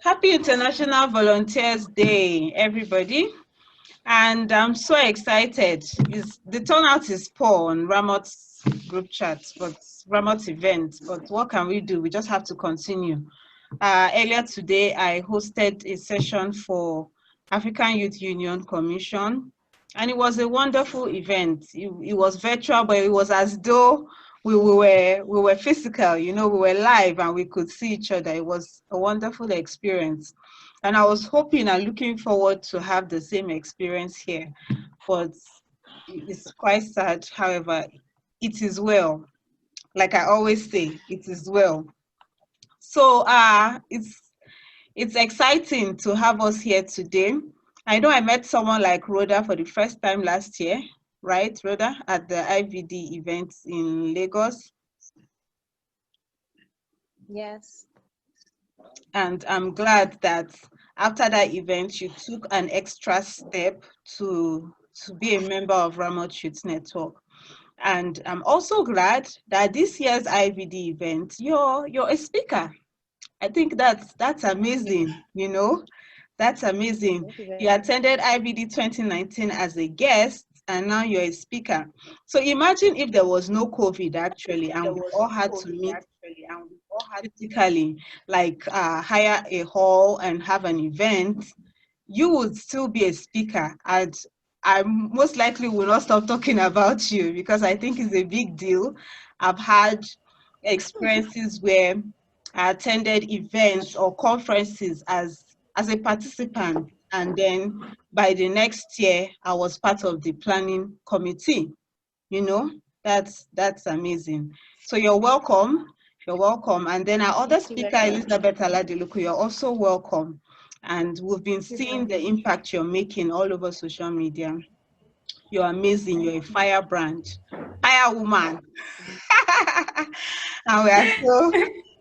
Happy International Volunteers Day, everybody. And I'm so excited. The turnout is poor on Ramot's group chat, but Ramot's event. But what can we do? We just have to continue. Earlier today, I hosted a session for African Youth Union Commission, and it was a wonderful event. It was virtual, but it was as though we were physical, we were live and we could see each other. It was a wonderful experience. And I was hoping and looking forward to have the same experience here. But it's quite sad. However, it is well. Like I always say, it is well. So it's exciting to have us here today. I know I met someone like Rhoda for the first time last year, right, Rhoda, at the IVD event in Lagos. Yes. And I'm glad that after that event, you took an extra step to be a member of Ramot Youth Network. And I'm also glad that this year's IVD event, you're a speaker. I think that's amazing, That's amazing. Thank you very You much. attended IVD 2019 as a guest, and now you're a speaker. So imagine if there was no COVID actually, and we all had to meet physically, like hire a hall and have an event, you would still be a speaker. And I most likely will not stop talking about you because I think it's a big deal. I've had experiences where I attended events or conferences as a participant, and then by the next year I was part of the planning committee. You know, that's amazing. So you're welcome. You're welcome. And then our other Thank you speaker, very much. Elizabeth Aladiluku, you're also welcome. And we've been Thank you very seeing the much. impact you're making all over social media. You're amazing. You're a firebrand, fire woman. And we are so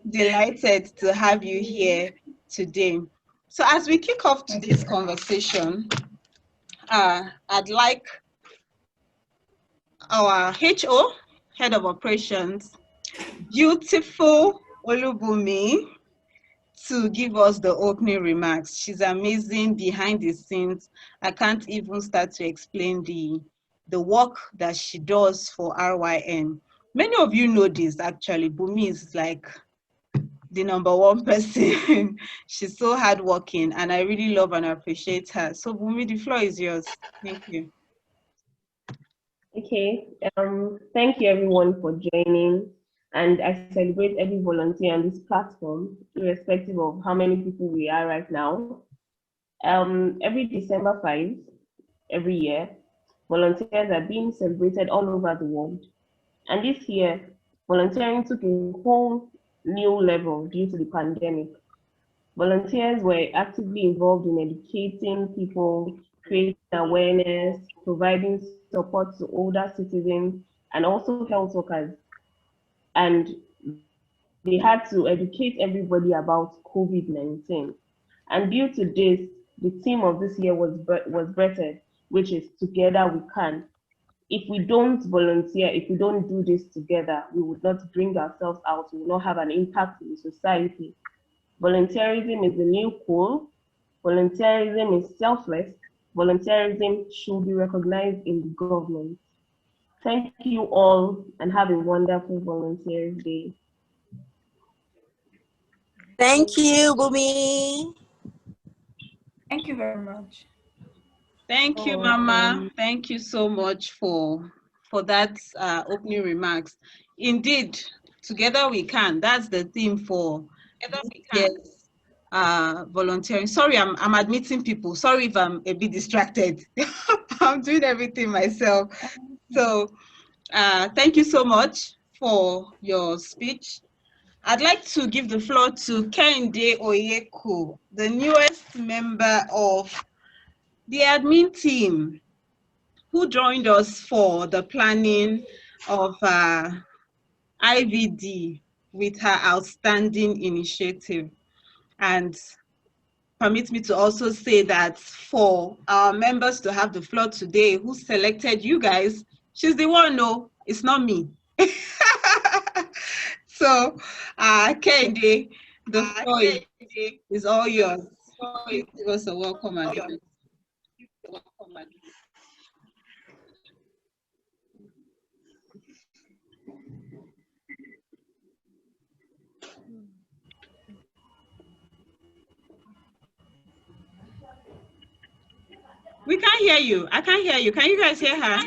delighted to have you here today. So as we kick off today's conversation, I'd like our HO, Head of Operations, beautiful Olubumi, to give us the opening remarks. She's amazing behind the scenes. I can't even start to explain the work that she does for RYN. Many of you know this actually. Bumi is like the number one person. She's so hardworking and I really love and appreciate her. So Bumi, the floor is yours. Thank you. Okay, thank you everyone for joining. And I celebrate every volunteer on this platform, irrespective of how many people we are right now. Every December 5, every year, volunteers are being celebrated all over the world. And this year, volunteering took a whole new level due to the pandemic. Volunteers were actively involved in educating people, creating awareness, providing support to older citizens, and also health workers. And they had to educate everybody about COVID-19. And due to this, the theme of this year was birthed, which is Together We Can. If we don't volunteer, if we don't do this together, we would not bring ourselves out, we will not have an impact in the society. Volunteerism is the new cool. Volunteerism is selfless. Volunteerism should be recognized in the government. Thank you all and have a wonderful Volunteers Day. Thank you, Bumi. Thank you very much. Thank you, Mama. Thank you so much for that opening remarks. Indeed, together we can. That's the theme for this year's volunteering. Sorry, I'm admitting people. Sorry if I'm a bit distracted. I'm doing everything myself. So thank you so much for your speech. I'd like to give the floor to Kehinde Oyeku, the newest member of the admin team, who joined us for the planning of IVD with her outstanding initiative. And permit me to also say that for our members to have the floor today, who selected you guys, she's the one, no, it's not me. So, Kehinde, The floor is all yours. Please give us a welcome address. We can't hear you. I can't hear you. Can you guys hear her?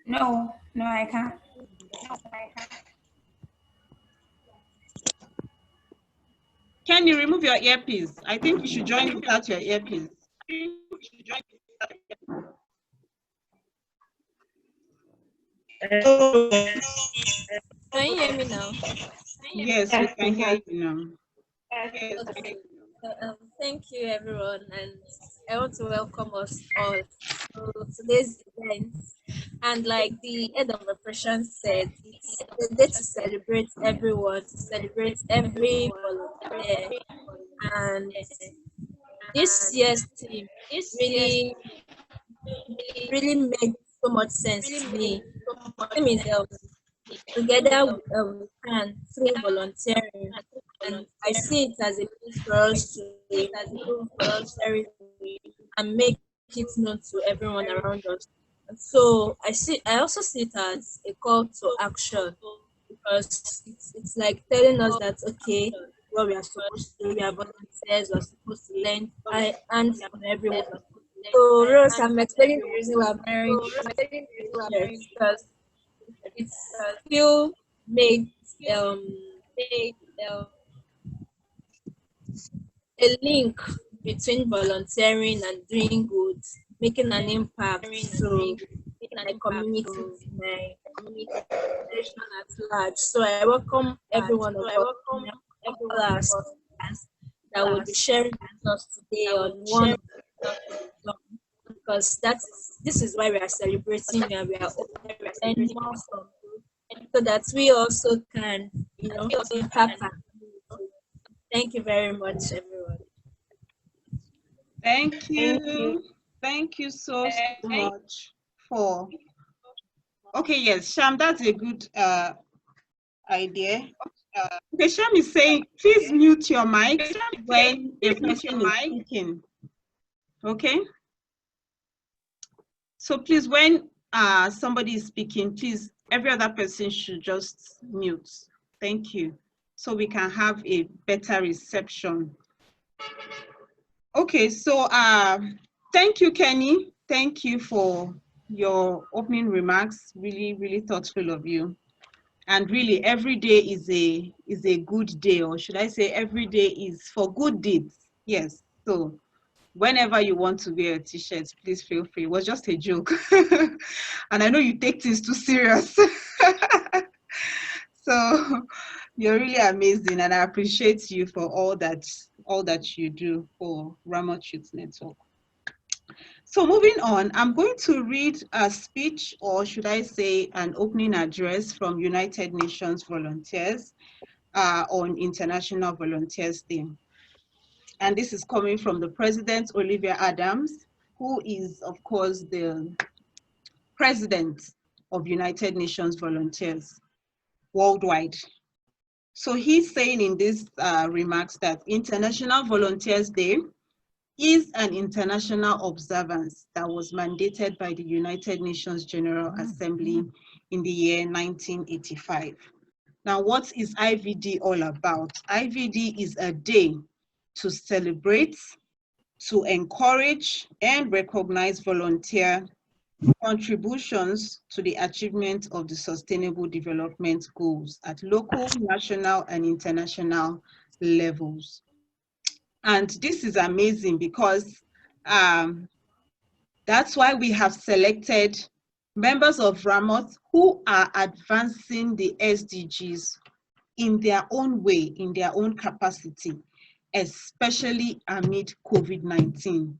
No, I can't. Can you remove your earpiece? I think you should join without your earpiece. Can you hear me now? Yes, we can hear you now. Okay. So, thank you, everyone, and I want to welcome us all to today's event. And like the head of operations said, it's a day to celebrate everyone, to celebrate every volunteer. And this year's theme really, really made so much sense to me. The theme is together we can through volunteering, and I see it as a means for us to improve volunteering and make it known to everyone around us. And so I also see it as a call to action, because it's like telling us that okay, what we are supposed to do, we are volunteers, we're supposed to learn and from everyone. So Rose, I'm explaining the reason why I'm wearing this shirt, because it's still made um, a link between volunteering and doing good, making an impact to my community, to my nation at large. So I welcome every one of us, all our speakers that will be sharing with us today on one of the, because this is why we are celebrating and we are learning more from, so that we also can, impact our community. Thank you very much, everyone. Thank you. Thank you so much for. Okay, yes, Sham, that's a good idea. Okay, Sham is saying, please mute your mic when a person is speaking. Okay. So please, when somebody is speaking, please, every other person should just mute. Thank you. So we can have a better reception. Okay, so thank you, Kenny. Thank you for your opening remarks. Really, really thoughtful of you. And really, every day is a good day, or should I say every day is for good deeds. Yes, so whenever you want to wear a t-shirt, please feel free. It was just a joke. And I know you take things too serious. So you're really amazing, and I appreciate you for all that you do for Ramot Youth Network. So moving on, I'm going to read a speech, or should I say an opening address from United Nations volunteers on International Volunteers Day. And this is coming from the President, Olivia Adams, who is, of course, the President of United Nations Volunteers worldwide. So he's saying in these remarks that International Volunteers Day is an international observance that was mandated by the United Nations General Assembly in the year 1985. Now, what is IVD all about? IVD is a day to celebrate, to encourage, and recognize volunteer contributions to the achievement of the Sustainable Development Goals at local, national, and international levels. And this is amazing because that's why we have selected members of Ramot who are advancing the SDGs in their own way, in their own capacity, especially amid COVID-19.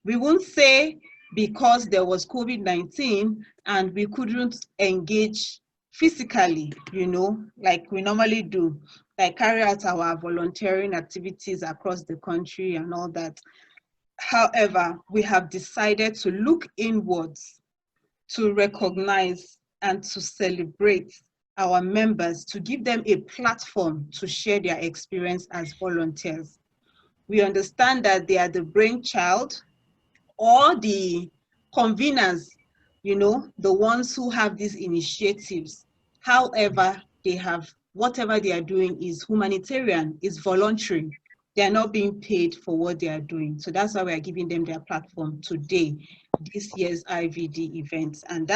We won't say because there was COVID-19 and we couldn't engage physically, like we normally do, like carry out our volunteering activities across the country and all that. However, we have decided to look inwards, to recognize and to celebrate our members to give them a platform to share their experience as volunteers. We understand that they are the brainchild or the conveners, the ones who have these initiatives. However, whatever they are doing is humanitarian, is voluntary. They are not being paid for what they are doing. So that's why we are giving them their platform today, this year's IVD event. And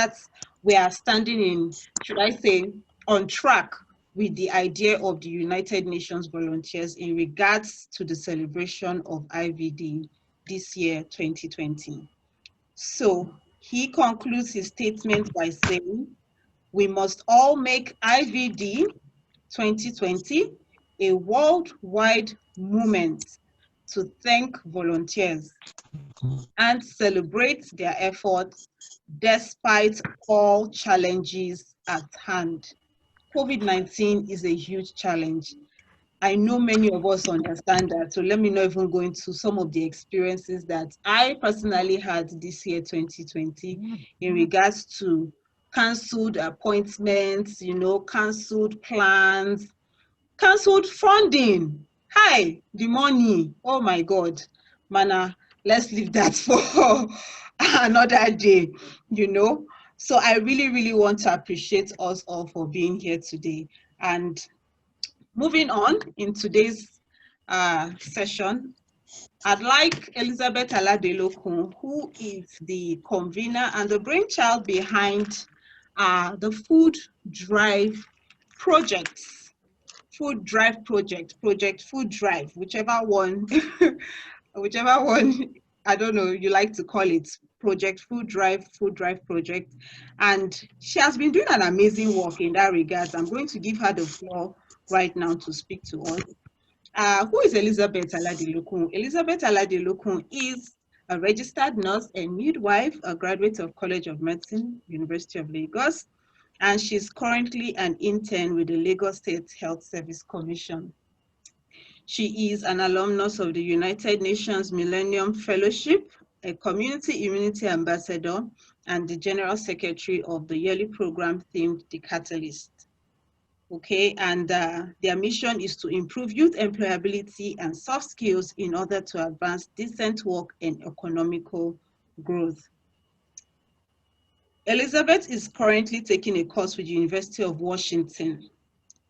we are standing in, should I say, on track with the idea of the United Nations volunteers in regards to the celebration of IVD this year, 2020. So he concludes his statement by saying, we must all make IVD 2020 a worldwide movement to thank volunteers and celebrate their efforts despite all challenges at hand. COVID-19 is a huge challenge. I know many of us understand that, so let me not even go into some of the experiences that I personally had this year, 2020, in regards to cancelled appointments, cancelled plans, cancelled funding. Hi, the money. Oh my God. Mana, let's leave that for another day, So I really, really want to appreciate us all for being here today. And moving on in today's session, I'd like Elizabeth Aladelokun, who is the convener and the brainchild behind the Food Drive projects. Food Drive project, Food Drive, whichever one, I don't know, you like to call it, Project Food Drive project. And she has been doing an amazing work in that regard. I'm going to give her the floor right now to speak to us. Who is Elizabeth Aladelokun? Elizabeth Aladelokun is a registered nurse and midwife, a graduate of College of Medicine, University of Lagos, and she's currently an intern with the Lagos State Health Service Commission. She is an alumnus of the United Nations Millennium Fellowship, a community immunity ambassador, and the general secretary of the yearly program themed The Catalyst. Okay, and their mission is to improve youth employability and soft skills in order to advance decent work and economical growth. Elizabeth is currently taking a course with the University of Washington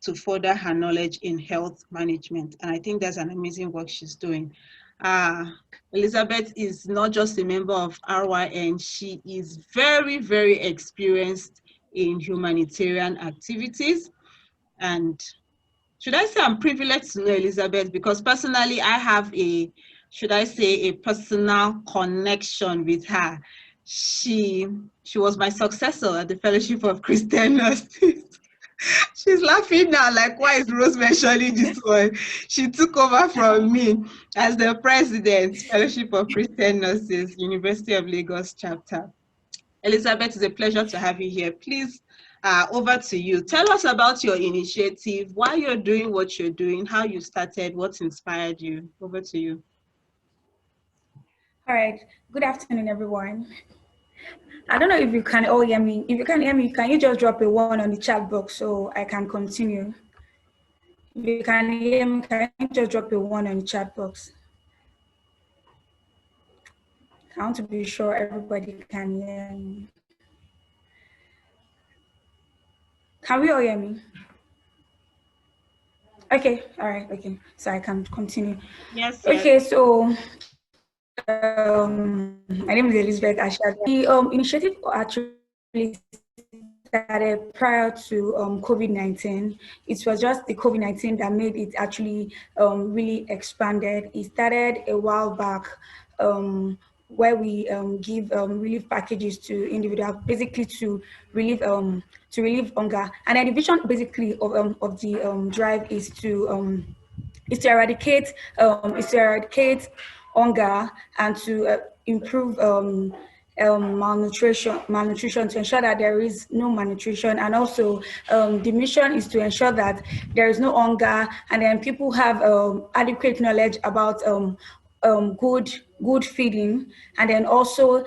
to further her knowledge in health management. And I think that's an amazing work she's doing. Elizabeth is not just a member of RYN, she is very, very experienced in humanitarian activities. And should I say I'm privileged to know Elizabeth because personally I have a personal connection with her. She was my successor at the Fellowship of Christian Nurses. She's laughing now, like, why is Rose mentioning this one? She took over from me as the president, Fellowship of Christian Nurses, University of Lagos chapter. Elizabeth, it's a pleasure to have you here. Please, over to you. Tell us about your initiative, why you're doing what you're doing, how you started, what inspired you. Over to you. All right. Good afternoon, everyone. I don't know if you can all hear me. If you can hear me, can you just drop a 1 on the chat box so I can continue? If you can hear me, can you just drop a 1 on the chat box? I want to be sure everybody can hear me. Can we all hear me? Okay, all right, okay. So I can continue. Yes. Okay, so my name is Elizabeth Ashad. The initiative actually started prior to COVID-19. It was just the COVID-19 that made it actually really expanded. It started a while back where we give relief packages to individuals, basically to relieve hunger. And then the vision basically of the drive is to eradicate hunger and to improve malnutrition to ensure that there is no malnutrition, and also the mission is to ensure that there is no hunger, and then people have adequate knowledge about good good feeding, and then also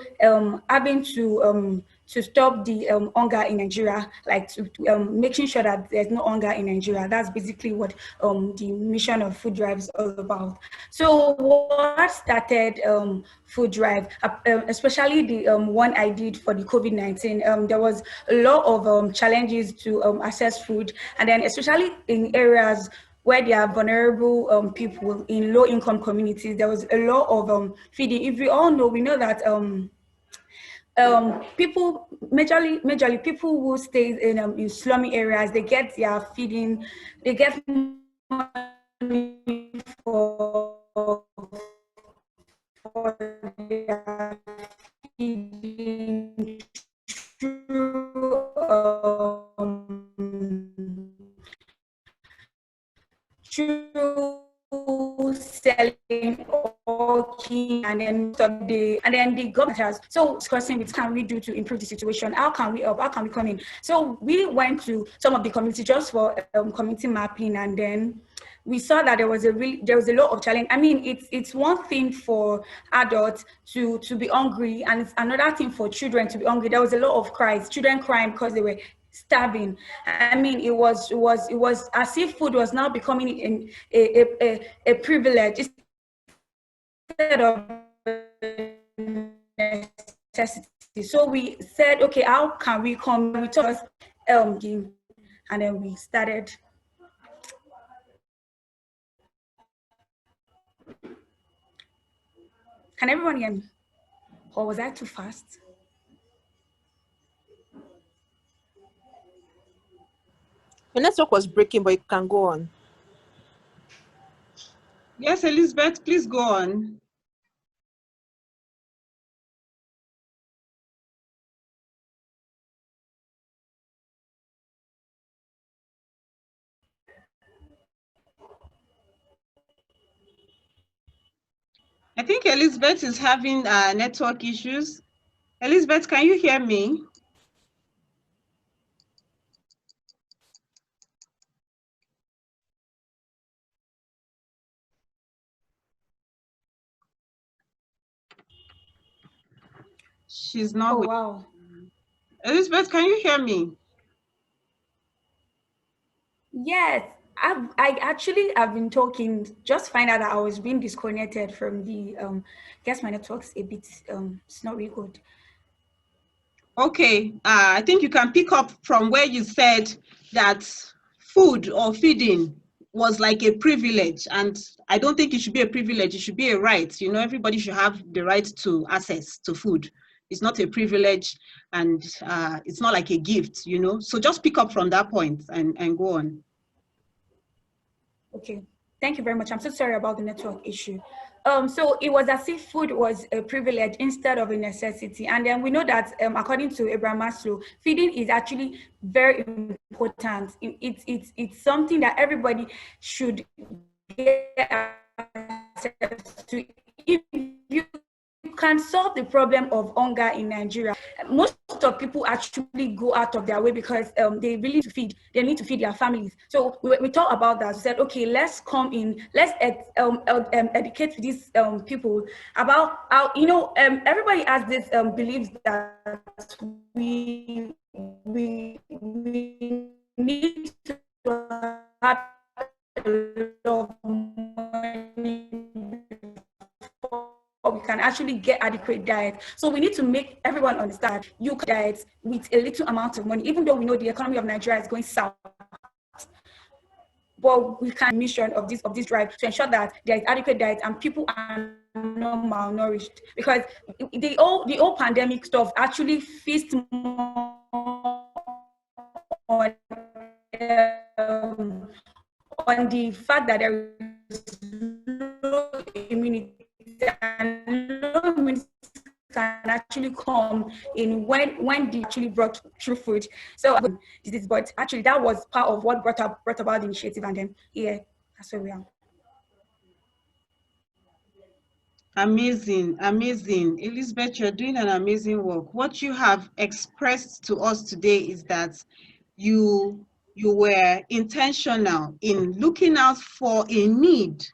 having to stop the hunger in Nigeria, like making sure that there's no hunger in Nigeria. That's basically what the mission of food drive is all about. So what started food drive, especially the one I did for the COVID-19, there was a lot of challenges to access food, and then especially in areas where there are vulnerable people in low-income communities. There was a lot of feeding. If we all know, we know that people, majorly people who stay in slummy areas, they get their feeding, they get money for their feeding through selling or key, and then the government has so discussing what can we do to improve the situation, how can we help, how can we come in. So we went to some of the community just for community mapping, and then we saw that there was a lot of challenge. I mean, it's one thing for adults to be hungry, and it's another thing for children to be hungry. There was a lot of cries, children crying because they were starving. I mean, it was as if food was now becoming a privilege instead of necessity. So we said, okay, how can we come? We told us and then we started. Can everyone hear me? Or was I too fast? The network was breaking, but you can go on. Yes, Elizabeth, please go on. I think Elizabeth is having network issues. Elizabeth, can you hear me? She's not. Oh, wow. Elizabeth, can you hear me? Yes, I actually have been talking, just find out that I was being disconnected from the guess my network's a bit it's not really good. Okay, I think you can pick up from where you said that food or feeding was like a privilege, and I don't think it should be a privilege, it should be a right. You know, everybody should have the right to access to food. It's not a privilege, and it's not like a gift, you know. So just pick up from that point and go on. Okay, thank you very much. I'm so sorry about the network issue. So it was as if food was a privilege instead of a necessity. And then we know that according to Abraham Maslow, feeding is actually very important. It's something that everybody should get access to. If you can solve the problem of hunger in Nigeria, most of people actually go out of their way because they really need to feed their families. So we talked about that. We said, okay, let's come in, let's educate these people about how, you know, everybody has this belief that we need to have a lot of money or we can actually get adequate diet. So we need to make everyone understand you can diet with a little amount of money, even though we know the economy of Nigeria is going south. But we can mission of this drive to ensure that there is adequate diet and people are not malnourished, because the whole pandemic stuff actually feast more on the fact that there is low immunity, and low immunity can actually come in when they actually brought through food. So this, but actually that was part of what brought about the initiative, and then yeah, that's where we are. Amazing, amazing. Elizabeth, you're doing an amazing work. What you have expressed to us today is that you were intentional in looking out for a need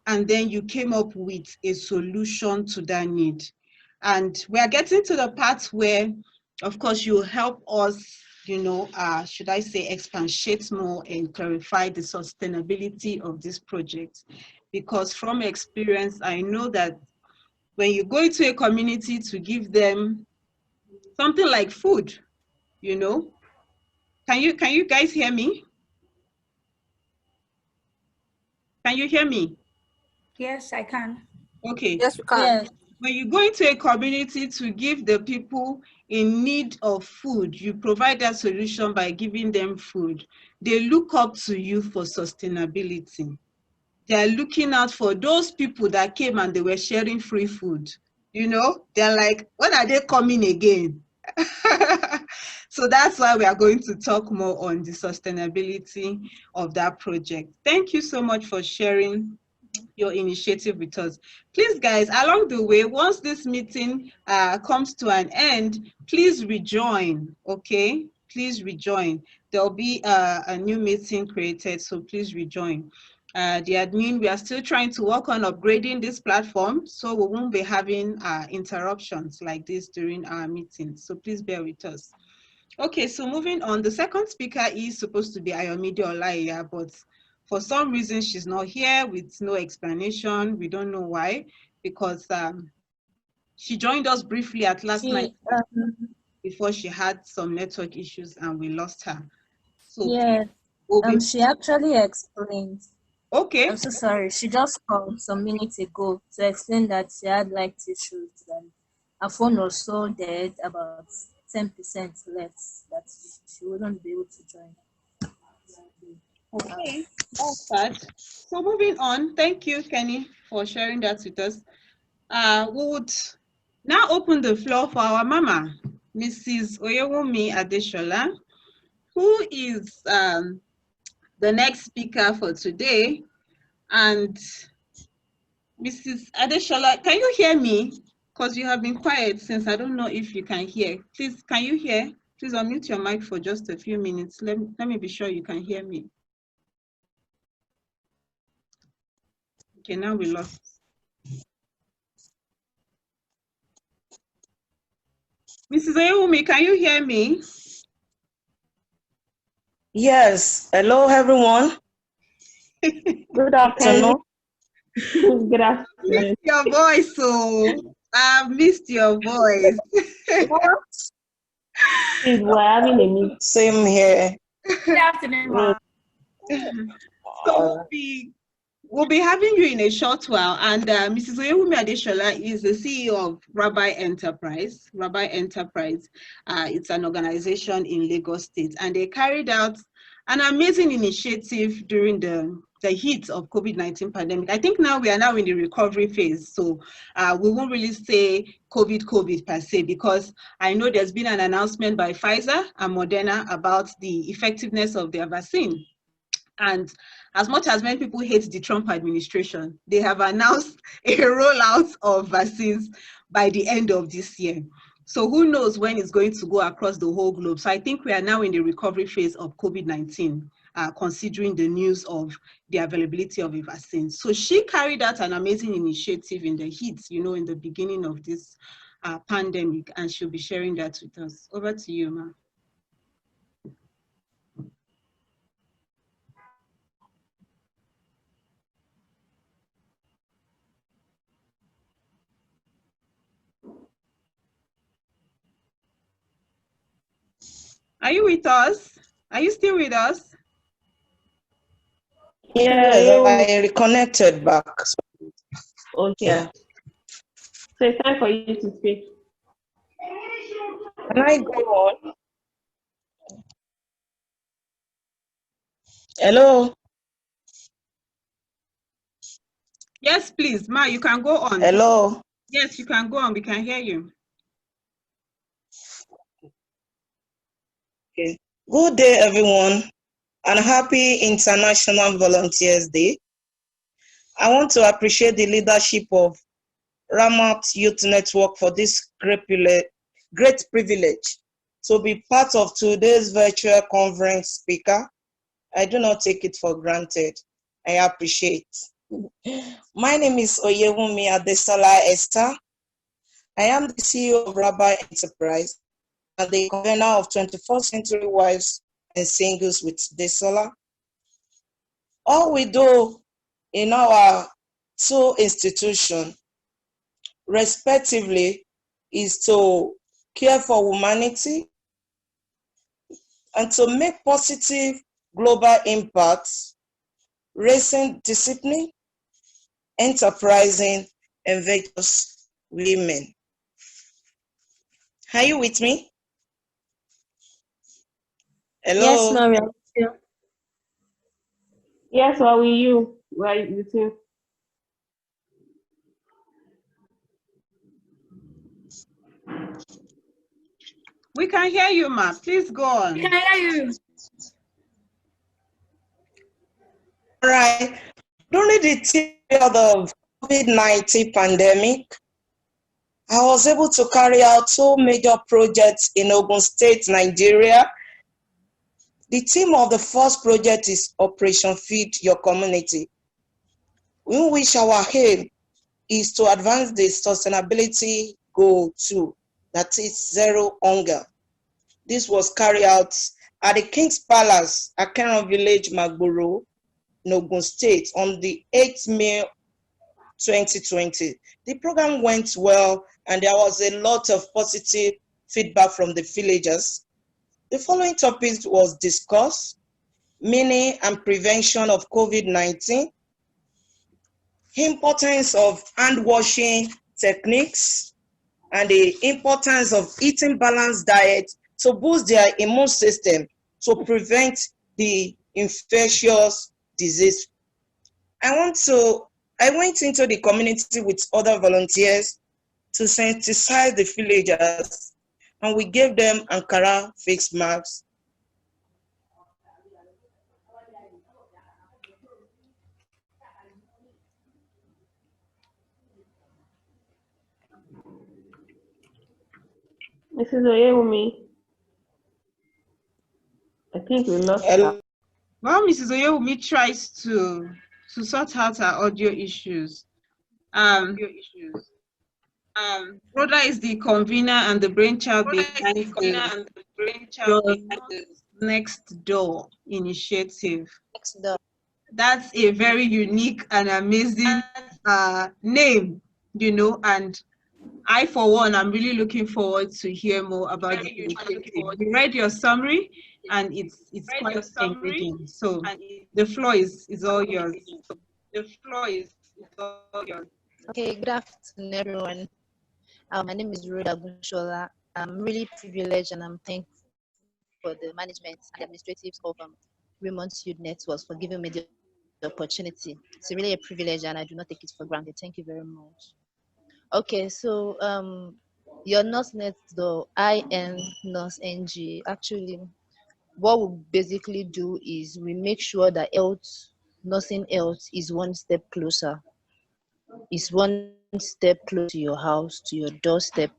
and then you came up with a solution to that need. And we are getting to the part where, of course, you help us, should I say, expatiate more and clarify the sustainability of this project. Because from experience, I know that when you go into a community to give them something like food, can you guys hear me? Can you hear me? Yes, I can. Okay. Yes, we can. Yes. When you go into a community to give the people in need of food, you provide that solution by giving them food. They look up to you for sustainability. They are looking out for those people that came and they were sharing free food. They're like, when are they coming again? So that's why we are going to talk more on the sustainability of that project. Thank you so much for sharing your initiative with us. Please, guys, along the way, once this meeting comes to an end, please rejoin, okay? Please rejoin. There'll be a new meeting created, so please rejoin. The admin, we are still trying to work on upgrading this platform, so we won't be having interruptions like this during our meetings, so please bear with us. Okay, so moving on, the second speaker is supposed to be Ayomide Olaiya, but for some reason she's not here with no explanation. We don't know why, because she joined us briefly at last night before she had some network issues and we lost her. So Yeah. She actually explained. Okay. I'm so sorry. She just called some minutes ago to explain that she had light issues and her phone was so dead, about 10% left, that she wouldn't be able to join. Okay, that's sad. So moving on, thank you, Kenny, for sharing that with us. We would now open the floor for our mama, Mrs. Oyewumi Adeshola, who is the next speaker for today. And Mrs. Adeshola, can you hear me? Because you have been quiet since I don't know if you can hear. Please, can you hear? Please unmute your mic for just a few minutes. Let me be sure you can hear me. Okay, now we lost. Mrs. Oyewumi, can you hear me? Yes. Hello, everyone. Good afternoon. Good afternoon. Missed your voice, so I've missed your voice. Please, we're having a meeting. Same here. Good afternoon, ma'am. So we'll be having you in a short while, and Mrs. Oyewumi Adeshola is the CEO of Rabbi Enterprise. Rabbi Enterprise, it's an organization in Lagos State, and they carried out an amazing initiative during the heat of COVID-19 pandemic. I think now we are now in the recovery phase, so we won't really say COVID per se, because I know there's been an announcement by Pfizer and Moderna about the effectiveness of their vaccine. And as much as many people hate the Trump administration, they have announced a rollout of vaccines by the end of this year. So who knows when it's going to go across the whole globe. So I think we are now in the recovery phase of COVID-19, considering the news of the availability of a vaccine. So she carried out an amazing initiative in the heat, in the beginning of this pandemic, and she'll be sharing that with us. Over to you, Ma. Are you with us? Are you still with us? Yes, I reconnected back. Okay. Yeah. So it's time for you to speak. Can I go on? Hello? Yes, please, Ma, you can go on. Hello? Yes, you can go on. We can hear you. Okay. Good day, everyone, and happy International Volunteers Day. I want to appreciate the leadership of Ramat Youth Network for this great privilege to be part of today's virtual conference speaker. I do not take it for granted. I appreciate. My name is Oyewumi Adesola Esther. I am the CEO of Rabbi Enterprise and the convener of 21st Century Wives and Singles with Desola. All we do in our two institutions, respectively, is to care for humanity and to make positive global impacts, raising discipline, enterprising, and virtuous women. Are you with me? Hello? Yes, Maria. Yes, how are you? Why with you? We can hear you, ma. Please go on. Can I hear you? All right. During the period of COVID-19 pandemic, I was able to carry out two major projects in Ogun State, Nigeria. The theme of the first project is Operation Feed Your Community, in which our aim is to advance the sustainability goal 2, that is zero hunger. This was carried out at the King's Palace, Akeran Village, Magboro, in Ogun State on the 8th May 2020. The program went well and there was a lot of positive feedback from the villagers. The following topics was discussed: meaning and prevention of COVID-19, importance of hand washing techniques, and the importance of eating balanced diet to boost their immune system to prevent the infectious disease. I went into the community with other volunteers to sensitize the villagers, and we gave them Ankara face masks. Mrs. Oyewumi, I think we lost her. Well, Mrs. Oyewumi tries to sort out her audio issues. Rhoda is the convener and the brainchild behind the Next Door initiative. Next door. That's a very unique and amazing name, and I, for one, I'm really looking forward to hear more about the initiative. We read your summary and it's quite engaging. So the floor is all yours. Okay, good afternoon, everyone. My name is Rhoda Bunshola. I'm really privileged and I'm thankful for the management and administratives of Remote Youth Networks for giving me the opportunity. It's really a privilege and I do not take it for granted. Thank you very much. Okay, so your nurse next door, IN nurse NG. Actually, what we basically do is we make sure that nursing health is one step closer. Is one step close to your house, to your doorstep.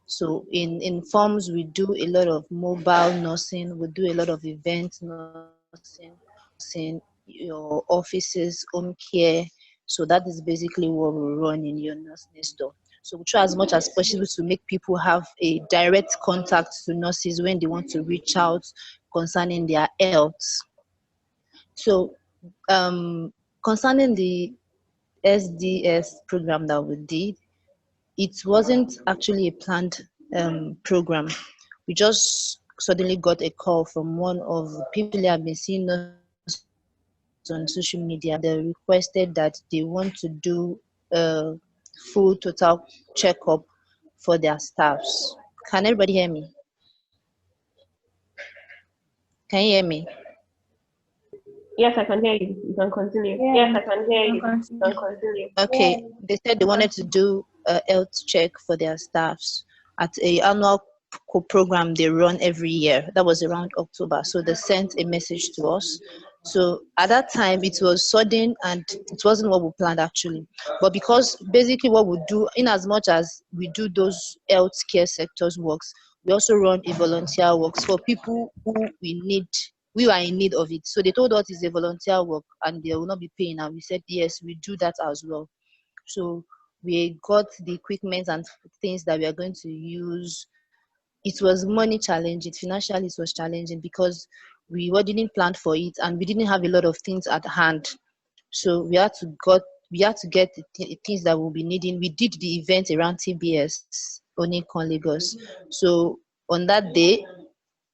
So in forms, we do a lot of mobile nursing, we do a lot of event nursing, your offices, home care. So that is basically what we run in your nurse next door. So we try as much as possible to make people have a direct contact to nurses when they want to reach out concerning their health. So concerning the SDS program that we did, it wasn't actually a planned program. We just suddenly got a call from one of the people who have been seeing us on social media. They requested that they want to do a full total checkup for their staffs. Can everybody hear me? Can you hear me? Yes, I can hear you. You can continue. Yeah. Yes, I can hear you. You can continue. Okay, they said they wanted to do a health check for their staffs at a annual program they run every year. That was around October. So they sent a message to us. So at that time, it was sudden and it wasn't what we planned actually. But because basically what we do, in as much as we do those healthcare sectors works, we also run a volunteer works for people who we need we were in need of it. So they told us it's a volunteer work and they will not be paying. And we said, yes, we do that as well. So we got the equipment and things that we are going to use. It was money challenging, financially it was challenging because didn't plan for it and we didn't have a lot of things at hand. So we had to get the things that we'll be needing. We did the event around TBS, Onikon Lagos. So on that day,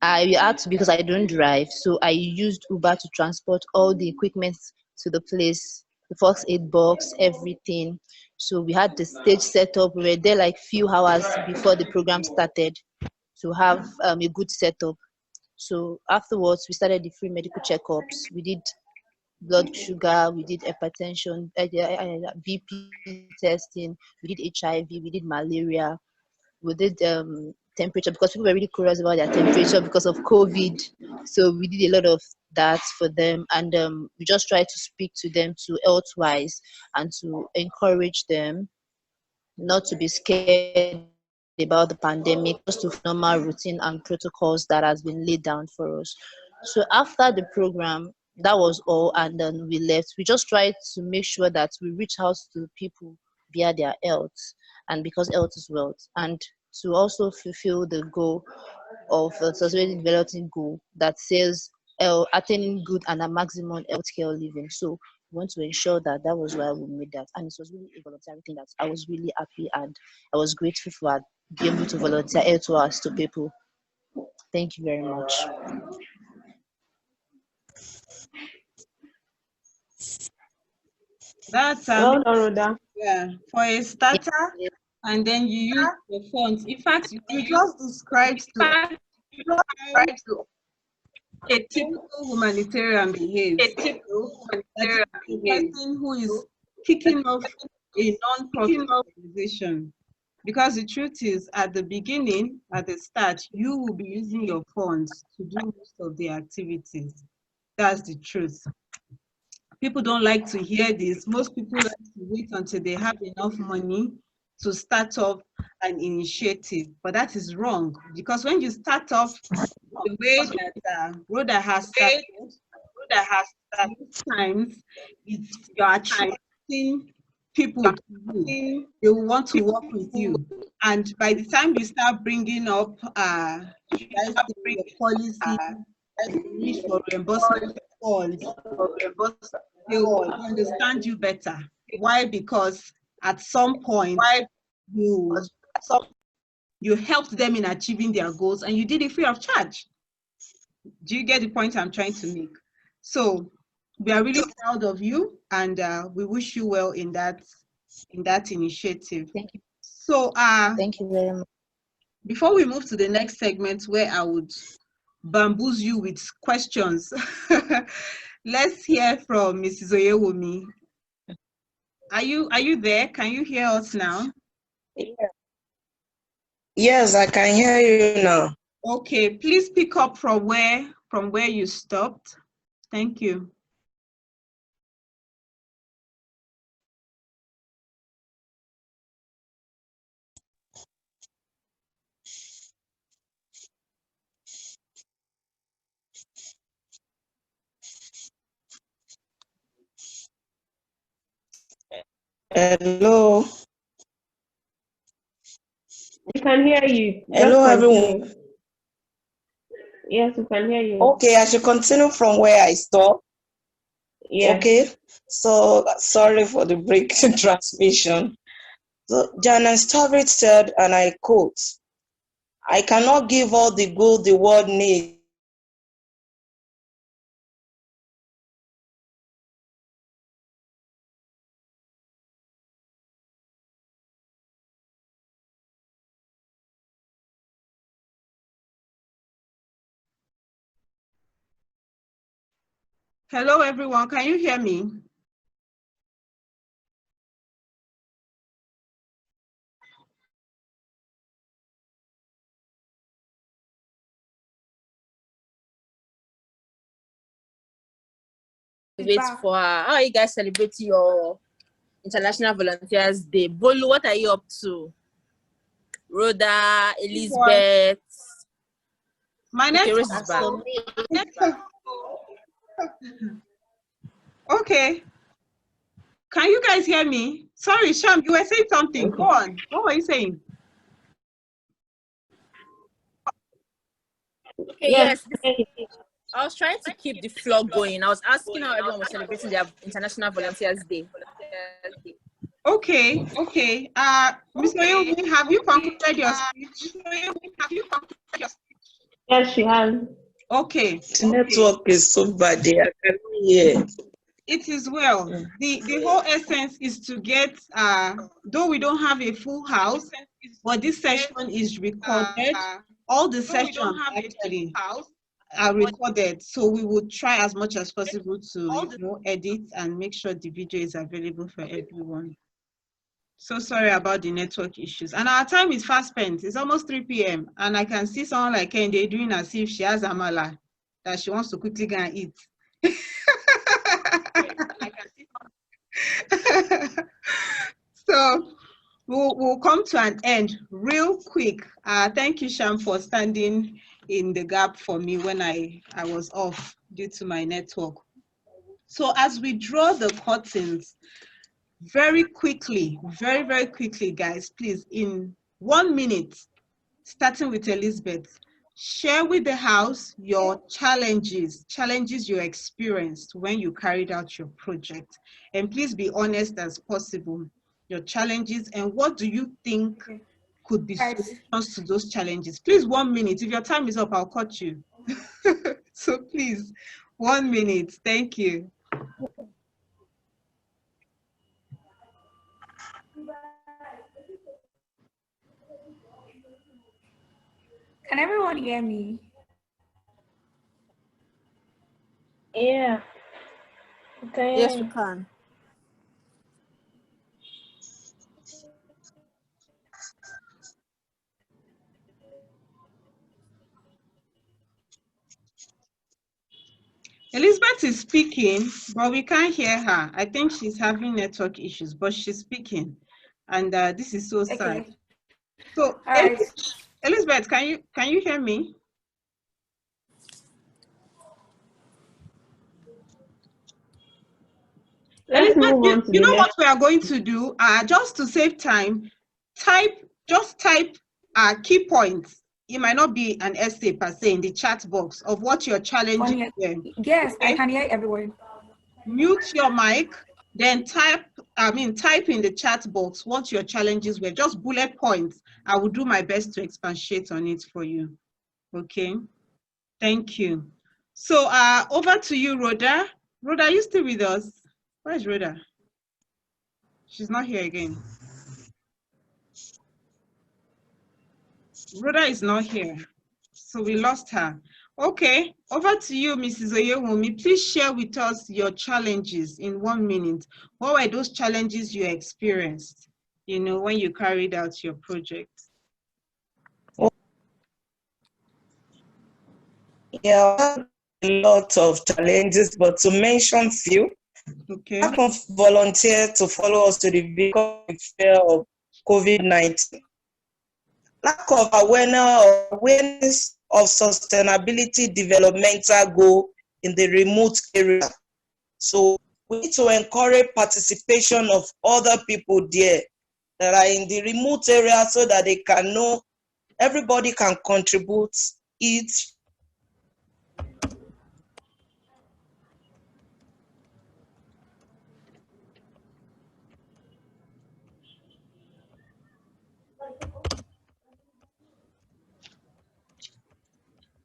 I had to, because I don't drive, so I used Uber to transport all the equipment to the place, the first aid box, everything. So we had the stage set up. We were there like few hours before the program started to have a good setup. So afterwards, we started the free medical checkups. We did blood sugar, we did hypertension, BP testing, we did HIV, we did malaria, we did temperature, because people were really curious about their temperature because of COVID. So we did a lot of that for them, and we just tried to speak to them to health wise and to encourage them not to be scared about the pandemic, just to normal routine and protocols that has been laid down for us. So after the program, that was all, and then we left. We just tried to make sure that we reach out to people via their health, and because health is wealth, and to also fulfill the goal of the sustainable development goal that says attaining good and a maximum healthcare living. So we want to ensure that that was why we made that, and it was really a voluntary thing that I was really happy and I was grateful for being able to volunteer health hours to people. Thank you very much. That's Well done, Rhoda. yeah, for a starter, and then you use the funds. In fact, you just described a typical humanitarian behaves. That is a person who is kicking off a non-profit organization. Because the truth is, at the beginning, at the start, you will be using your funds to do most of the activities. That's the truth. People don't like to hear this. Most people like to wait until they have enough money to start off an initiative, but that is wrong, because when you start off the way that Rhoda has started, most times you're attracting people to you. They will want to work with you, and by the time you start bringing up your policy, need for reimbursement funds, they will understand you better. Why? Because at some point you helped them in achieving their goals and you did it free of charge. Do you get the point I'm trying to make? So we are really proud of you, and we wish you well in that initiative. Thank you. So Thank you very much. before we move to the next segment where I would bamboozle you with questions, let's hear from Mrs. Oyewumi. Are you there? Can you hear us now? Yes, I can hear you now. Okay, please pick up from where you stopped. Thank you. Hello. We can hear you. Hello, Just everyone. continue. Yes, we can hear you. Okay, I should continue from where I stopped. Yes. Okay, so sorry for the break in transmission. So Janan Stavrit said, and I quote, "I cannot give all the good the world needs." Hello, everyone. Can you hear me? Wait for her. How are you guys celebrating your International Volunteers Day? Bolu, what are you up to? Rhoda, Elizabeth. My Okay, network Rose is back. Okay. Can you guys hear me? Sorry, Sham, you were saying something. Go on. What were you saying? Okay, yes. I was trying to keep the flow going. I was asking how everyone was celebrating their International Volunteers Day. Okay, okay. Ms. Oyomi, have you concluded your speech? Yes, she has. Okay. The network is so bad there. I cannot hear. It is well. The whole essence is to get, though we don't have a full house, but this session is recorded. All the sessions actually are recorded. So we will try as much as possible to edit and make sure the video is available for everyone. So sorry about the network issues. And our time is fast spent. It's almost 3 p.m. And I can see someone like Kende doing as if she has amala that she wants to quickly go and eat. So we'll come to an end real quick. Thank you, Sham, for standing in the gap for me when I was off due to my network. So as we draw the curtains, very quickly, very quickly, guys, please, in 1 minute, starting with Elizabeth, share with the house your challenges you experienced when you carried out your project. And please be honest as possible, your challenges and what do you think could be solutions to those challenges. Please, 1 minute. If your time is up, I'll cut you. So please, 1 minute. Thank you. Can everyone hear me? Yeah. Okay. Yes, we can. Elizabeth is speaking, but we can't hear her. I think she's having network issues, but she's speaking. And this is so sad. Okay. So, All right. Elizabeth, can you hear me? Let's move on to you the know what next. we are going to do? Just to save time, just type key points. It might not be an essay per se in the chat box of what your challenges were. Yes, Okay? I can hear everyone. Mute your mic, then type in the chat box what your challenges were, just bullet points. I will do my best to expatiate on it for you. Okay, thank you. So over to you, Rhoda. Rhoda, are you still with us? Where is Rhoda? She's not here again. Rhoda is not here, so we lost her. Okay, over to you, Mrs. Oyewumi. Please share with us your challenges in 1 minute. What were those challenges you experienced, when you carried out your project? Yeah, a lot of challenges, but to mention few, Okay. lack of volunteers to follow us to the vehicle fear of COVID-19. Lack of awareness of sustainability developmental goal in the remote area. So we need to encourage participation of other people there that are in the remote area so that they can know everybody can contribute each.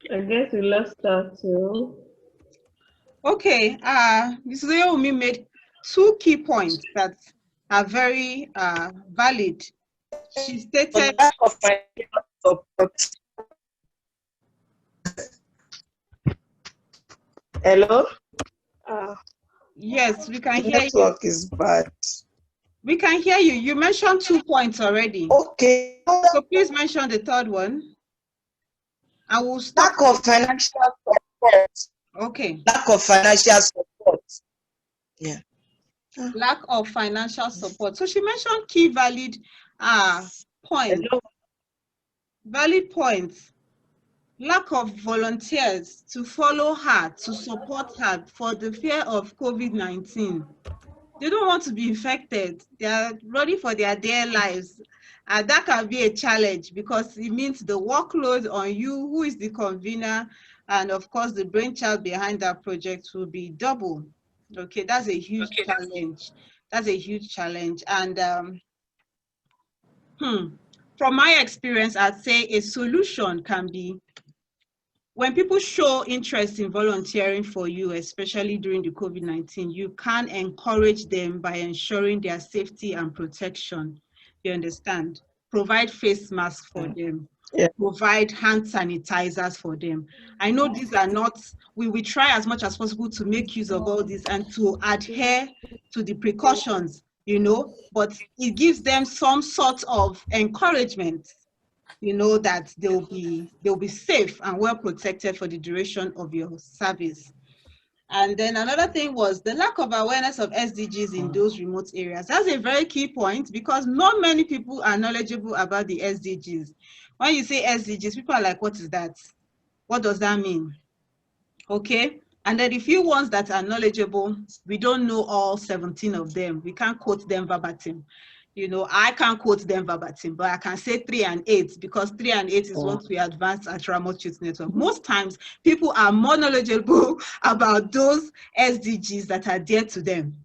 I guess we lost her too. Okay, Mrs. Oyewumi made 2 key points that are very valid. She stated Lack of financial support. Hello? yes, we can The hear you. network is bad. We can hear you. You mentioned 2 points already. Okay. So please mention the third one. I will stop. Lack of financial support. Okay. Lack of financial support. Yeah. Lack of financial support. So she mentioned key valid points. Hello? Valid points. lack of volunteers to follow her, to support her for the fear of COVID-19. They don't want to be infected. They are running for their dear lives. And that can be a challenge because it means the workload on you, who is the convener, and of course the brainchild behind that project will be double. Okay, that's a huge challenge. That's a huge challenge. And from my experience, I'd say a solution can be when people show interest in volunteering for you, especially during the COVID-19, you can encourage them by ensuring their safety and protection. You understand? Provide face masks for them. Yeah. Provide hand sanitizers for them. I know these are not, we try as much as possible to make use of all this and to adhere to the precautions, you know, but it gives them some sort of encouragement, you know, that they'll be safe and well protected for the duration of your service. And then another thing was the lack of awareness of SDGs in those remote areas. That's a very key point because not many people are knowledgeable about the SDGs. When you say SDGs, people are like, what is that? What does that mean? Okay. And then the few ones that are knowledgeable, we don't know all 17 of them. We can't quote them verbatim. You know, I can't quote them verbatim, but I can say 3 and 8 because 3 and 8 is what we advance at Remote Youth Network. Most times, people are more knowledgeable about those SDGs that are dear to them.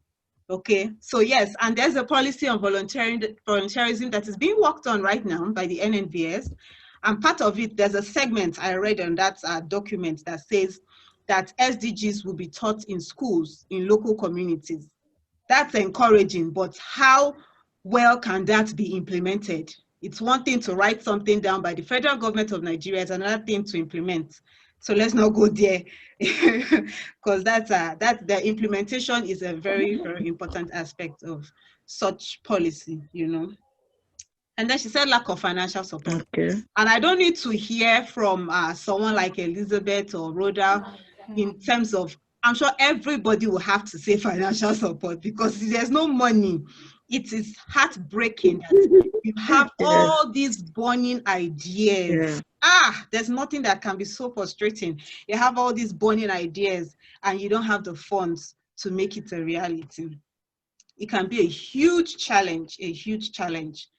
Okay, so yes, and there's a policy on volunteerism that is being worked on right now by the NNVS. And part of it, there's a segment I read on that document that says that SDGs will be taught in schools, in local communities. That's encouraging, but how well can that be implemented? It's one thing to write something down by the federal government of Nigeria, it's another thing to implement. So let's not go there because the implementation is a very, very important aspect of such policy, you know. And then she said lack of financial support. Okay. And I don't need to hear from someone like Elizabeth or Rhoda in terms of, I'm sure everybody will have to say financial support because there's no money. It is heartbreaking that you have all these burning ideas. There's nothing that can be so frustrating. You have all these burning ideas and you don't have the funds to make it a reality. It can be a huge challenge, a huge challenge.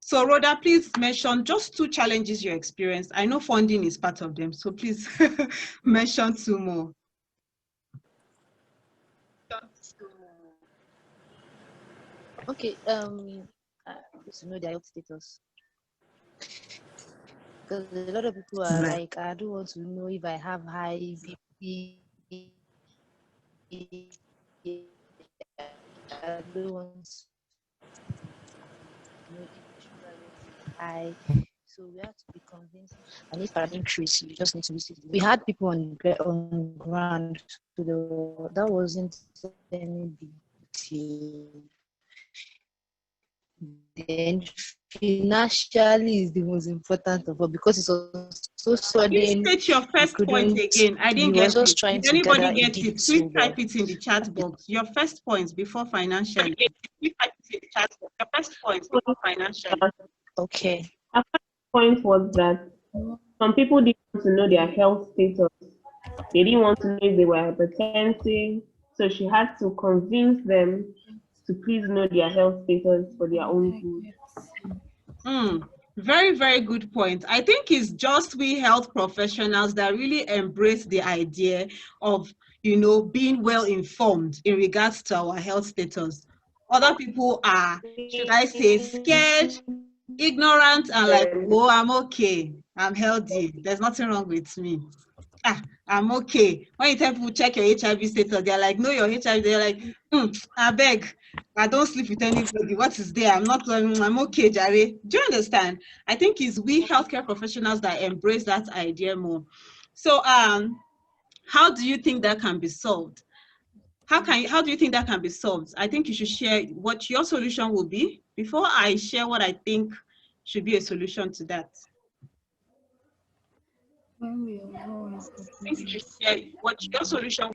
So Rhoda, please mention just 2 challenges you experienced. I know funding is part of them, so please mention 2 more. Okay, to know their health status. Because a lot of people are like, I don't want to know if I have high BP. I don't want to know if the sugar level is high. So we have to be convinced. And if an increase, you just need to visit. We had people on ground, so that wasn't any big deal. Then financially is the most important of all because it's so sudden. Please state your first point again. I didn't get it. Did anybody get it? Please type it in the chat box. Your first point before financially. Please type it in the chat box. Your first point before financially. Okay. Our first point was that some people didn't want to know their health status. They didn't want to know if they were hypertensive. So she had to convince them to please know their health status for their own good. Very, very good point. I think it's just we health professionals that really embrace the idea of, you know, being well informed in regards to our health status. Other people are, should I say, scared, ignorant, and like, oh, I'm okay, I'm healthy, there's nothing wrong with me. I'm okay. When you tell people check your HIV status, they're like, no, your HIV, they're like, I beg, I don't sleep with anybody. What is there? I'm okay, Jare. Do you understand? I think it's we healthcare professionals that embrace that idea more. So how do you think that can be solved? How do you think that can be solved? I think you should share what your solution will be before I share what I think should be a solution to that. What your solution?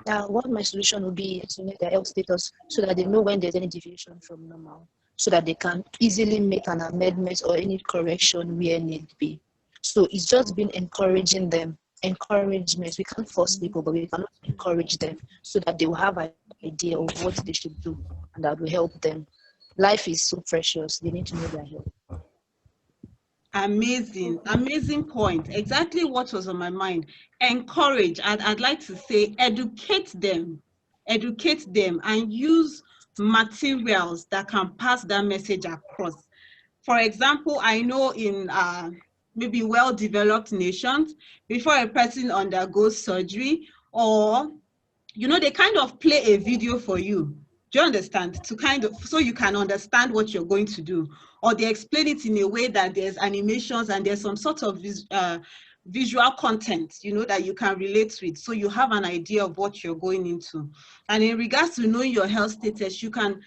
What my solution would be to make their health status so that they know when there's any deviation from normal, so that they can easily make an amendment or any correction where need be. So it's just been encouraging them. Encouragement. We can't force people, but we can encourage them so that they will have an idea of what they should do and that will help them. Life is so precious. They need to know their help. Amazing point. Exactly what was on my mind. Encourage, I'd like to say educate them, and use materials that can pass that message across. For example, I know in maybe well-developed nations, before a person undergoes surgery, or they kind of play a video for you. Do you understand? To kind of, so you can understand what you're going to do, or they explain it in a way that there's animations and there's some sort of visual content, that you can relate with, so you have an idea of what you're going into. And in regards to knowing your health status, you can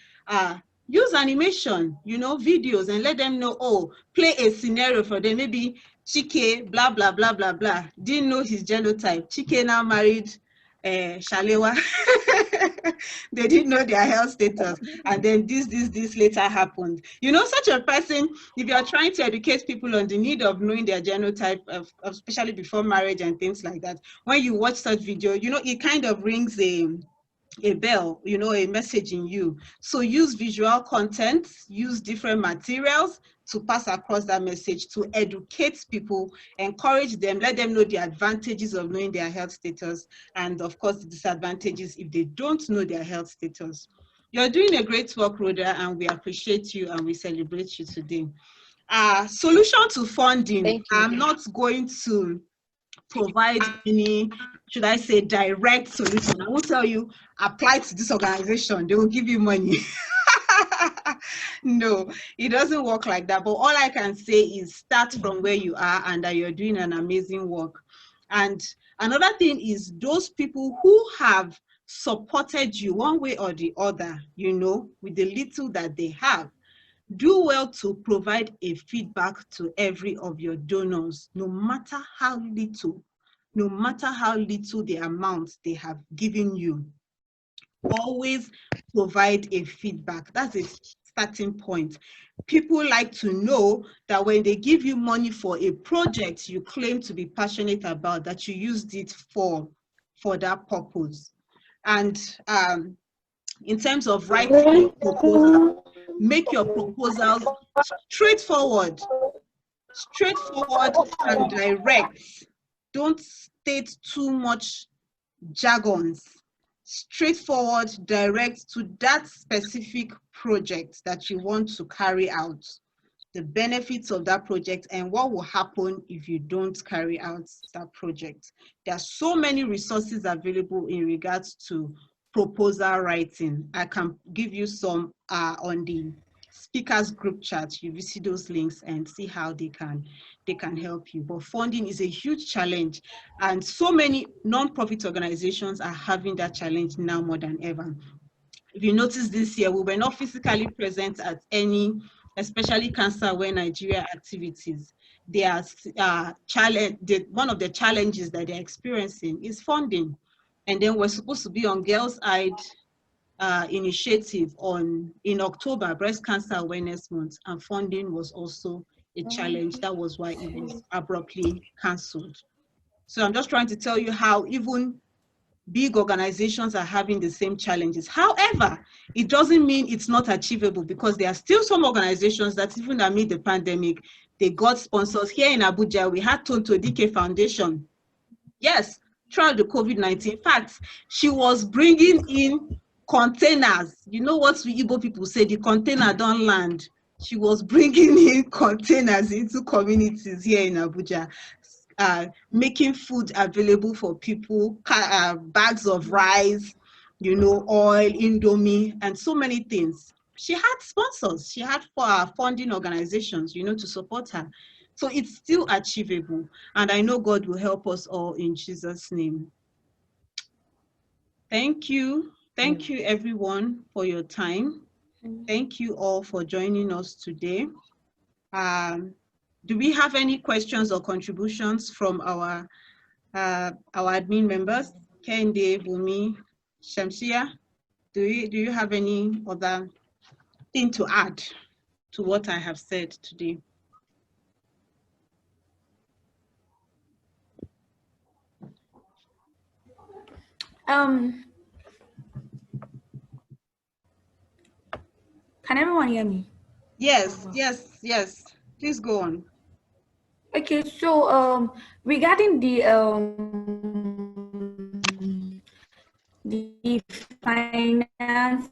use animation, videos, and let them know, play a scenario for them. Maybe Chike, blah, blah, blah, blah, blah, didn't know his genotype. Chike now married Shalewa. They didn't know their health status, and then this later happened. Such a person, if you are trying to educate people on the need of knowing their genotype, especially before marriage and things like that, when you watch such video, it kind of rings a bell, a message in you. So use visual content, use different materials to pass across that message, to educate people, encourage them, let them know the advantages of knowing their health status, and of course the disadvantages if they don't know their health status. You're doing a great work, Rhoda, and we appreciate you and we celebrate you today. Solution to funding. Thank you. I'm not going to provide any, should I say, direct solution. I won't tell you, apply to this organization, they will give you money. No, it doesn't work like that. But all I can say is start from where you are and that you're doing an amazing work. And another thing is those people who have supported you one way or the other, with the little that they have, do well to provide a feedback to every of your donors, no matter how little the amount they have given you. Always provide a feedback. That's a starting point. People like to know that when they give you money for a project you claim to be passionate about, that you used it for that purpose. And in terms of writing your proposal, make your proposals straightforward and direct. Don't state too much jargons. Straightforward, direct to that specific project that you want to carry out, the benefits of that project, and what will happen if you don't carry out that project. There are so many resources available in regards to proposal writing. I can give you some on the speakers group chat. You visit those links and see how they can help you. But funding is a huge challenge, and so many non-profit organizations are having that challenge now more than ever. If you notice this year, we were not physically present at any, especially Cancer Aware Nigeria activities. They are one of the challenges that they're experiencing is funding. And then we're supposed to be on Girls Aid initiative in October, Breast Cancer Awareness Month, and funding was also a challenge. That was why it was abruptly cancelled. So I'm just trying to tell you how even big organizations are having the same challenges. However, it doesn't mean it's not achievable, because there are still some organizations that even amid the pandemic, they got sponsors. Here in Abuja, we had Tonto Dike Foundation. Yes, throughout the COVID-19. In fact, she was bringing in containers. You know what we Igbo people say, the container don't land. She was bringing in containers into communities here in Abuja, making food available for people, bags of rice, oil, Indomie, and so many things. She had sponsors. She had funding organizations, to support her. So it's still achievable. And I know God will help us all in Jesus' name. Thank you. Thank you, everyone, for your time. Thank you all for joining us today. Do we have any questions or contributions from our admin members? Kende, Bumi, Shamsia, do you have any other thing to add to what I have said today? Um, can everyone hear me? Yes, yes, yes. Please go on. Okay, so regarding the finances,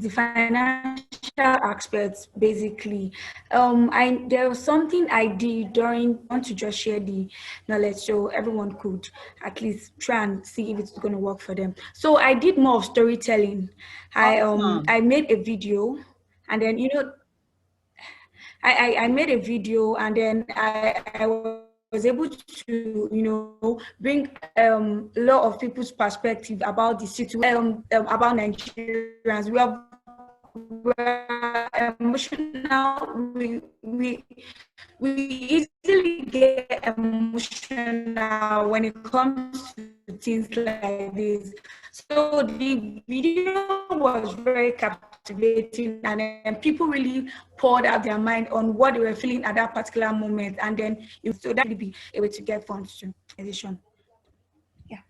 the financial aspects, basically, there was something I did during. I want to just share the knowledge so everyone could at least try and see if it's going to work for them. So I did more of storytelling. Awesome. I made a video, and then I made a video, and then I was able to bring a lot of people's perspective about the situation, about Nigerians. We are emotional. We easily get emotional when it comes to things like this. So the video was very captivating, and then people really poured out their mind on what they were feeling at that particular moment, and then so that would be able to get funds to edition. Yeah.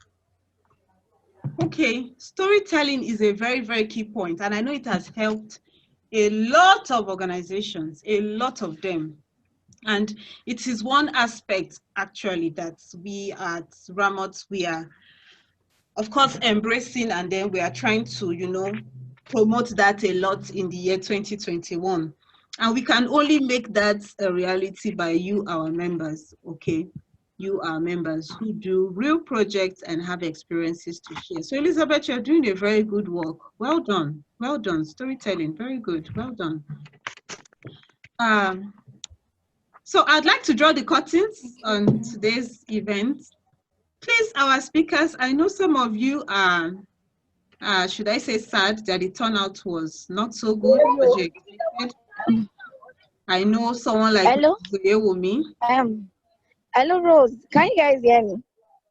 Okay, storytelling is a very, very key point, and I know it has helped a lot of organizations, a lot of them. And it is one aspect actually that we at Ramot, we are of course embracing, and then we are trying to, promote that a lot in the year 2021. And we can only make that a reality by you, our members, okay? You, our members, who do real projects and have experiences to share. So Elizabeth, you're doing a very good work. Well done. Well done. Storytelling, very good. Well done. So I'd like to draw the curtains on today's event. Please, our speakers, I know some of you are, should I say, sad that the turnout was not so good as you expected. I know someone like Hello? Zoyewumi. Hello, Rose. Can you guys hear me?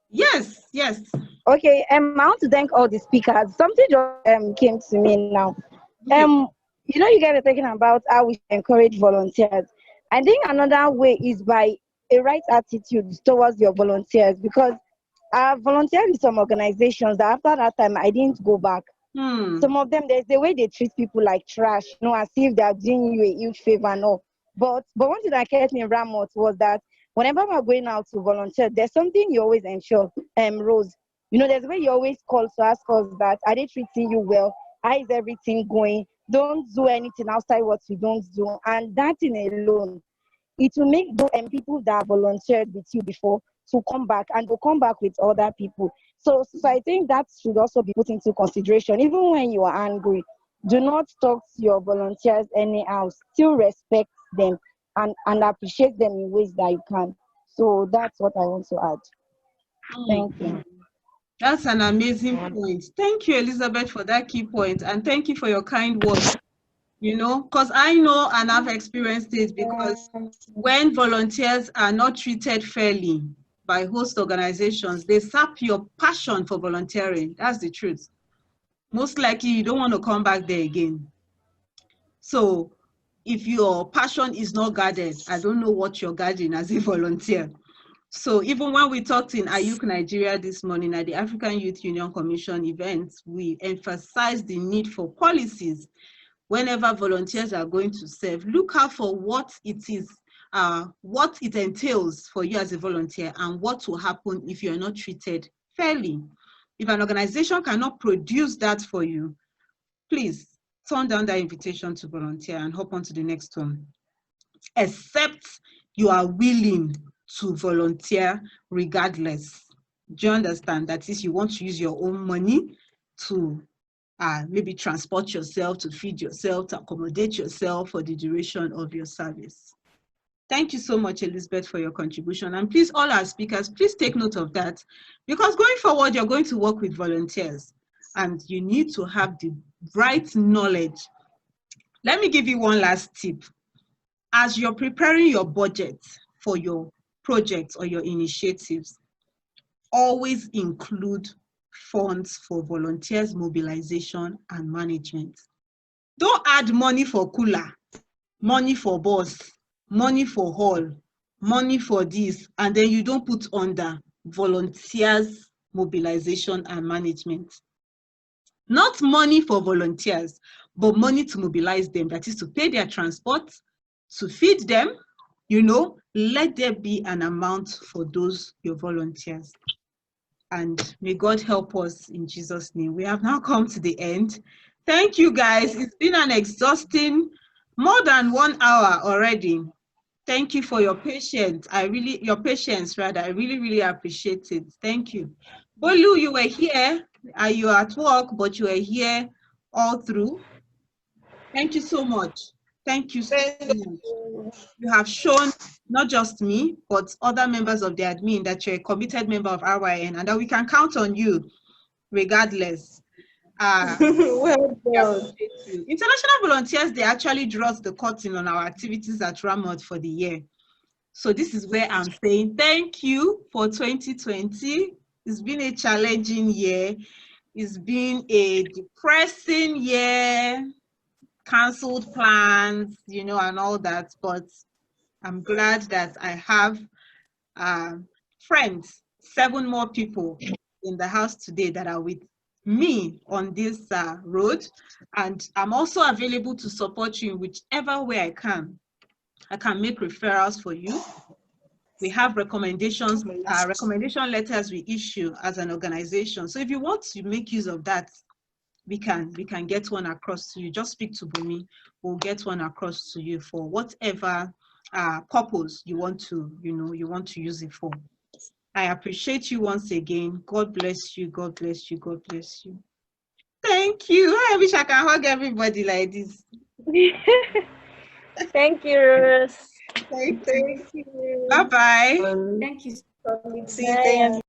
Yes, yes. Okay. I want to thank all the speakers. Something just came to me now. Okay. You guys are talking about how we encourage volunteers. I think another way is by a right attitude towards your volunteers, because I volunteered with some organizations that after that time I didn't go back. Some of them, there's the way they treat people like trash, as if they are doing you a huge favor and all. But one thing that kept me in Ramot was that whenever we're going out to volunteer, there's something you always ensure, Rose. There's a way you always call to ask us that, are they treating you well? How is everything going? Don't do anything outside what you don't do. And that in alone, it will make those people that volunteered with you before to come back, and will come back with other people. So I think that should also be put into consideration. Even when you are angry, do not talk to your volunteers anyhow. Still respect them and appreciate them in ways that you can. So that's what I want to add. Thank you. That's an amazing point. Thank you, Elizabeth, for that key point, and thank you for your kind words. Because I know and I've experienced it, because when volunteers are not treated fairly by host organizations, they sap your passion for volunteering. That's the truth. Most likely you don't want to come back there again. So if your passion is not guarded, I don't know what you're guarding as a volunteer. So even when we talked in Ayuk, Nigeria this morning at the African Youth Union Commission event, we emphasized the need for policies. Whenever volunteers are going to serve, look out for what it is, what it entails for you as a volunteer, and what will happen if you are not treated fairly. If an organization cannot produce that for you, please turn down that invitation to volunteer and hop on to the next one. Except you are willing to volunteer regardless. Do you understand? That is, you want to use your own money to maybe transport yourself, to feed yourself, to accommodate yourself for the duration of your service. Thank you so much, Elizabeth, for your contribution. And please, all our speakers, please take note of that, because going forward, you're going to work with volunteers and you need to have the right knowledge. Let me give you one last tip. As you're preparing your budget for your projects or your initiatives, always include funds for volunteers, mobilization, and management. Don't add money for cooler, money for bus, money for hall, money for this, and then you don't put under volunteers, mobilization and management. Not money for volunteers, but money to mobilize them. That is to pay their transport, to feed them, let there be an amount for those, your volunteers. And may God help us in Jesus' name. We have now come to the end. Thank you, guys. It's been an exhausting, more than 1 hour already. Thank you for your patience. I really really appreciate it. Thank you. Bolu, you were here. You are at work, but you were here all through. Thank you so much. Thank you so much. You have shown not just me, but other members of the admin that you're a committed member of RYN and that we can count on you regardless. Well done. International Volunteers, they actually draws the curtain on our activities at Ramot for the year. So this is where I'm saying thank you for 2020. It's been a challenging year. It's been a depressing year, canceled plans, and all that. But I'm glad that I have friends, 7 more people in the house today that are with me on this road. And I'm also available to support you in whichever way I can. I can make referrals for you. We have recommendations, recommendation letters we issue as an organization. So if you want to make use of that, we can get one across to you. Just speak to Bumi. We'll get one across to you for whatever purpose you want to use it for. I appreciate you once again. God bless you. God bless you. God bless you. Thank you. I wish I can hug everybody like this. Thank you, Rose. Thank you. Bye-bye. Thank you. Bye.